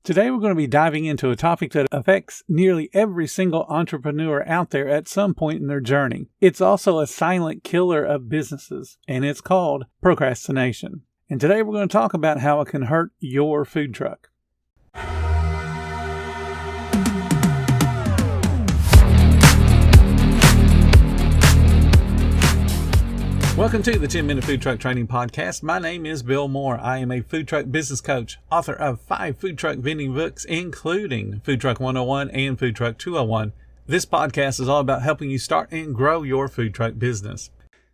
Today we're going to be diving into a topic that affects nearly every single entrepreneur out there at some point in their journey. It's also a silent killer of businesses, and it's called procrastination. And today we're going to talk about how it can hurt your food truck. Welcome to the 10-Minute Food Truck Training Podcast. My name is Bill Moore. I am a food truck business coach, author of 5 food truck vending books, including Food Truck 101 and Food Truck 201. This podcast is all about helping you start and grow your food truck business.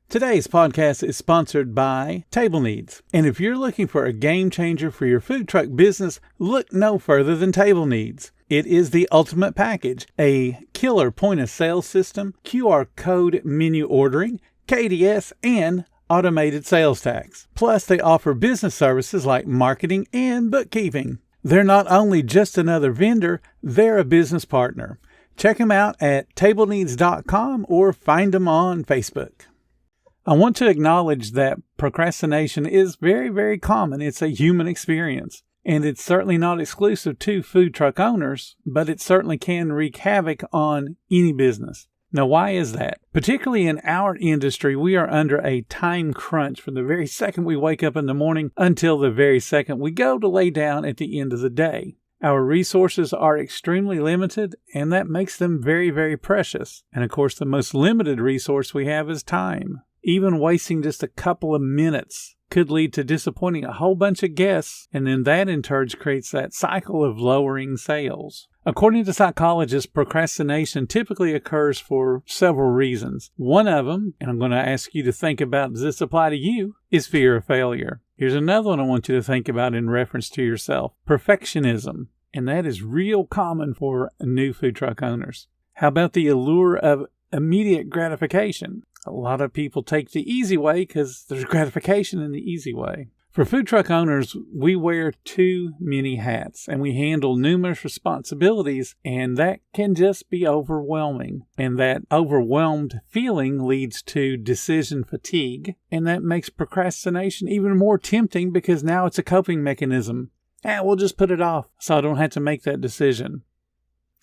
Today's podcast is sponsored by Table Needs. And if you're looking for a game changer for your food truck business, look no further than Table Needs. It is the ultimate package, a killer point of sale system, QR code menu ordering, KDS, and automated sales tax. Plus, they offer business services like marketing and bookkeeping. They're not only just another vendor, they're a business partner. Check them out at tableneeds.com or find them on Facebook. I want to acknowledge that procrastination is very, very common. It's a human experience. And it's certainly not exclusive to food truck owners, but it certainly can wreak havoc on any business. Now, why is that? Particularly in our industry, we are under a time crunch from the very second we wake up in the morning until the very second we go to lay down at the end of the day. Our resources are extremely limited, and that makes them very, very precious. And of course, the most limited resource we have is time. Even wasting just a couple of minutes could lead to disappointing a whole bunch of guests, and then that in turn creates that cycle of lowering sales. According to psychologists, procrastination typically occurs for several reasons. One of them, and I'm going to ask you to think about, does this apply to you, is fear of failure. Here's another one I want you to think about in reference to yourself. Perfectionism, and that is real common for new food truck owners. How about the allure of immediate gratification? A lot of people take the easy way because there's gratification in the easy way. For food truck owners, we wear too many hats and we handle numerous responsibilities, and that can just be overwhelming. And that overwhelmed feeling leads to decision fatigue, and that makes procrastination even more tempting because now it's a coping mechanism. We'll just put it off so I don't have to make that decision.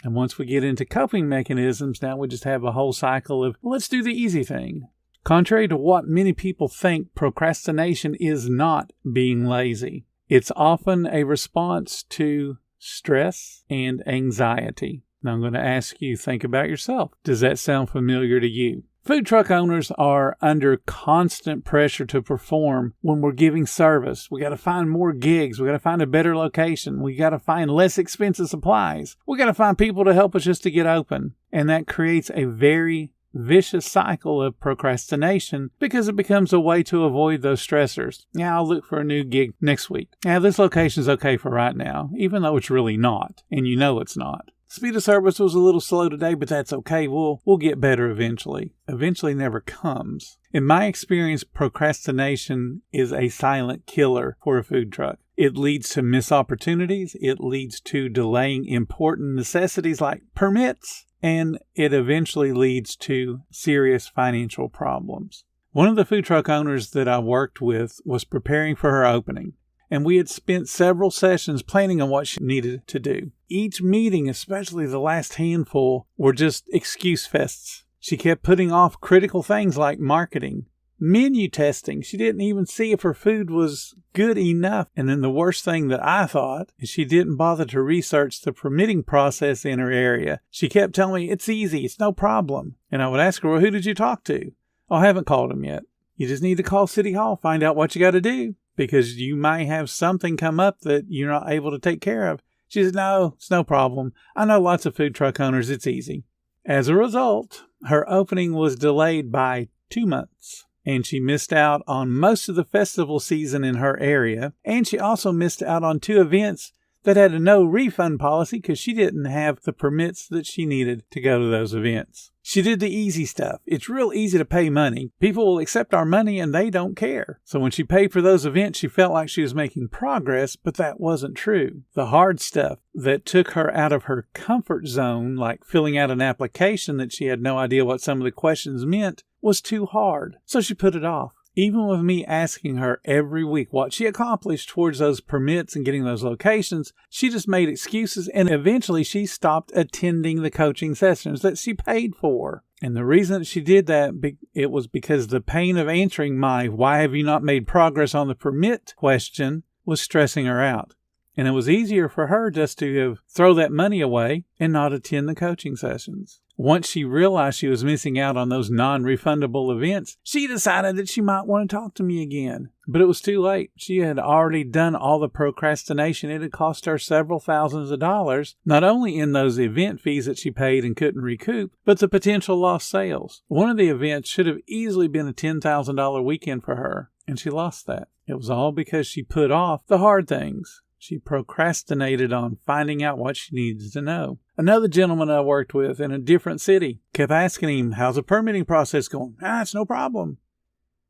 And once we get into coping mechanisms, now we just have a whole cycle of, let's do the easy thing. Contrary to what many people think, procrastination is not being lazy. It's often a response to stress and anxiety. Now I'm going to ask you, think about yourself. Does that sound familiar to you? Food truck owners are under constant pressure to perform when we're giving service. We got to find more gigs. We got to find a better location. We got to find less expensive supplies. We got to find people to help us just to get open. And that creates a very vicious cycle of procrastination because it becomes a way to avoid those stressors. I'll look for a new gig next week. This location's okay for right now, even though it's really not, and you know it's not. Speed of service was a little slow today, but that's okay. We'll get better eventually. Eventually never comes. In my experience, procrastination is a silent killer for a food truck. It leads to missed opportunities. It leads to delaying important necessities like permits. And it eventually leads to serious financial problems. One of the food truck owners that I worked with was preparing for her opening, and we had spent several sessions planning on what she needed to do. Each meeting, especially the last handful, were just excuse fests. She kept putting off critical things like marketing, menu testing. She didn't even see if her food was good enough. And then the worst thing that I thought is she didn't bother to research the permitting process in her area. She kept telling me, it's easy, it's no problem. And I would ask her, well, who did you talk to? Oh, I haven't called them yet. You just need to call City Hall, find out what you got to do, because you might have something come up that you're not able to take care of. She said, no, it's no problem. I know lots of food truck owners, it's easy. As a result, her opening was delayed by 2 months. And she missed out on most of the festival season in her area. And she also missed out on 2 events that had a no refund policy because she didn't have the permits that she needed to go to those events. She did the easy stuff. It's real easy to pay money. People will accept our money and they don't care. So when she paid for those events, she felt like she was making progress, but that wasn't true. The hard stuff that took her out of her comfort zone, like filling out an application that she had no idea what some of the questions meant, was too hard. So she put it off. Even with me asking her every week what she accomplished towards those permits and getting those locations, she just made excuses, and eventually she stopped attending the coaching sessions that she paid for. And the reason that she did that, it was because the pain of answering my "why have you not made progress on the permit" question was stressing her out. And it was easier for her just to throw that money away and not attend the coaching sessions. Once she realized she was missing out on those non-refundable events, she decided that she might want to talk to me again. But it was too late. She had already done all the procrastination. It had cost her several thousands of dollars, not only in those event fees that she paid and couldn't recoup, but the potential lost sales. One of the events should have easily been a $10,000 weekend for her, and she lost that. It was all because she put off the hard things. She procrastinated on finding out what she needed to know. Another gentleman I worked with in a different city kept asking him, "How's the permitting process going?" "It's no problem."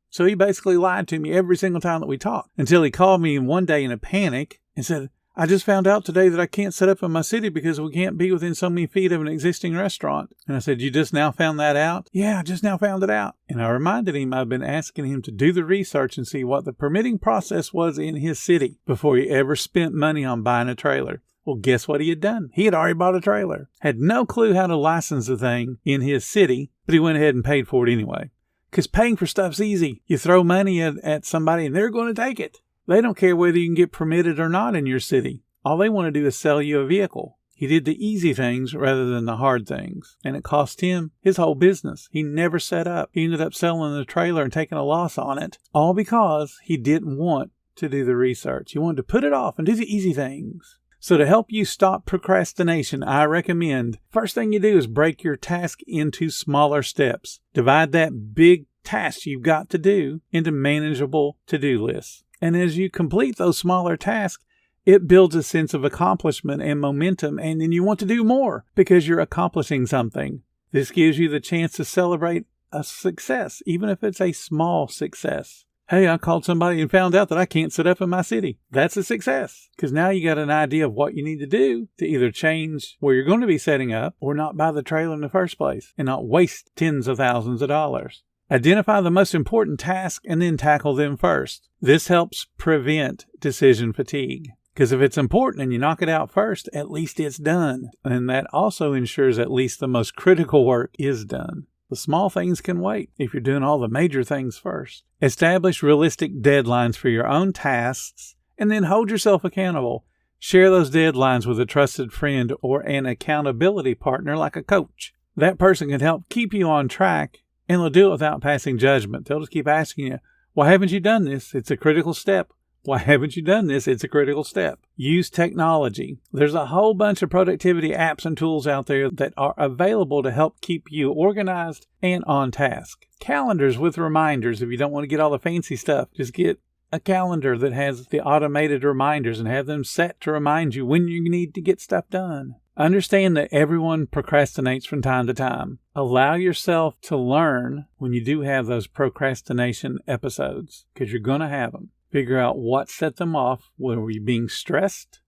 So he basically lied to me every single time that we talked, until he called me one day in a panic and said, "I just found out today that I can't set up in my city because we can't be within so many feet of an existing restaurant." And I said, "You just now found that out?" "Yeah, I just now found it out." And I reminded him I'd been asking him to do the research and see what the permitting process was in his city before he ever spent money on buying a trailer. Well, guess what he had done? He had already bought a trailer. Had no clue how to license the thing in his city, but he went ahead and paid for it anyway. Because paying for stuff's easy. You throw money at somebody and they're going to take it. They don't care whether you can get permitted or not in your city. All they want to do is sell you a vehicle. He did the easy things rather than the hard things. And it cost him his whole business. He never set up. He ended up selling the trailer and taking a loss on it. All because he didn't want to do the research. He wanted to put it off and do the easy things. So to help you stop procrastination, I recommend first thing you do is break your task into smaller steps. Divide that big task you've got to do into manageable to-do lists. And as you complete those smaller tasks, it builds a sense of accomplishment and momentum, and then you want to do more because you're accomplishing something. This gives you the chance to celebrate a success, even if it's a small success. Hey, I called somebody and found out that I can't set up in my city. That's a success, because now you got an idea of what you need to do to either change where you're going to be setting up or not buy the trailer in the first place and not waste tens of thousands of dollars. Identify the most important tasks and then tackle them first. This helps prevent decision fatigue, because if it's important and you knock it out first, at least it's done. And that also ensures at least the most critical work is done. The small things can wait if you're doing all the major things first. Establish realistic deadlines for your own tasks and then hold yourself accountable. Share those deadlines with a trusted friend or an accountability partner like a coach. That person can help keep you on track, and they'll do it without passing judgment. They'll just keep asking you, "Why haven't you done this? It's a critical step. Why haven't you done this? It's a critical step." Use technology. There's a whole bunch of productivity apps and tools out there that are available to help keep you organized and on task. Calendars with reminders. If you don't want to get all the fancy stuff, just get a calendar that has the automated reminders and have them set to remind you when you need to get stuff done. Understand that everyone procrastinates from time to time. Allow yourself to learn when you do have those procrastination episodes, because you're going to have them. Figure out what set them off. Were you being stressed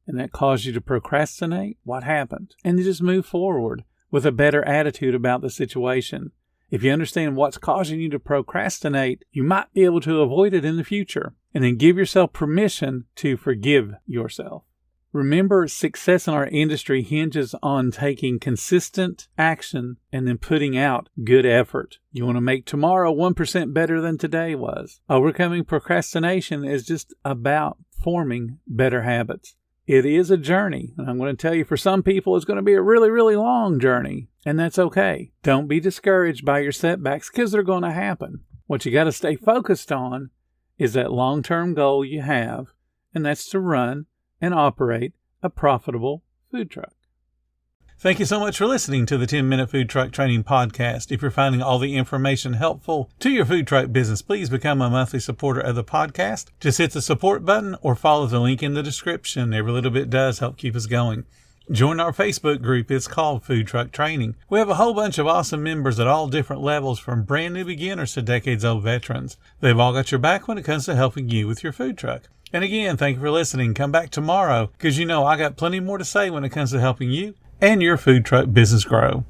and that caused you to procrastinate? What happened? And then just move forward with a better attitude about the situation. If you understand what's causing you to procrastinate, you might be able to avoid it in the future. And then give yourself permission to forgive yourself. Remember, success in our industry hinges on taking consistent action and then putting out good effort. You want to make tomorrow 1% better than today was. Overcoming procrastination is just about forming better habits. It is a journey, and I'm going to tell you, for some people, it's going to be a really, really long journey, and that's okay. Don't be discouraged by your setbacks, because they're going to happen. What you got to stay focused on is that long-term goal you have, and that's to run and operate a profitable food truck. Thank you so much for listening to the 10-Minute Food Truck Training Podcast. If you're finding all the information helpful to your food truck business, please become a monthly supporter of the podcast. Just hit the support button or follow the link in the description. Every little bit does help keep us going. Join our Facebook group. It's called Food Truck Training. We have a whole bunch of awesome members at all different levels, from brand new beginners to decades-old veterans. They've all got your back when it comes to helping you with your food truck. And again, thank you for listening. Come back tomorrow, because you know I got plenty more to say when it comes to helping you and your food truck business grow.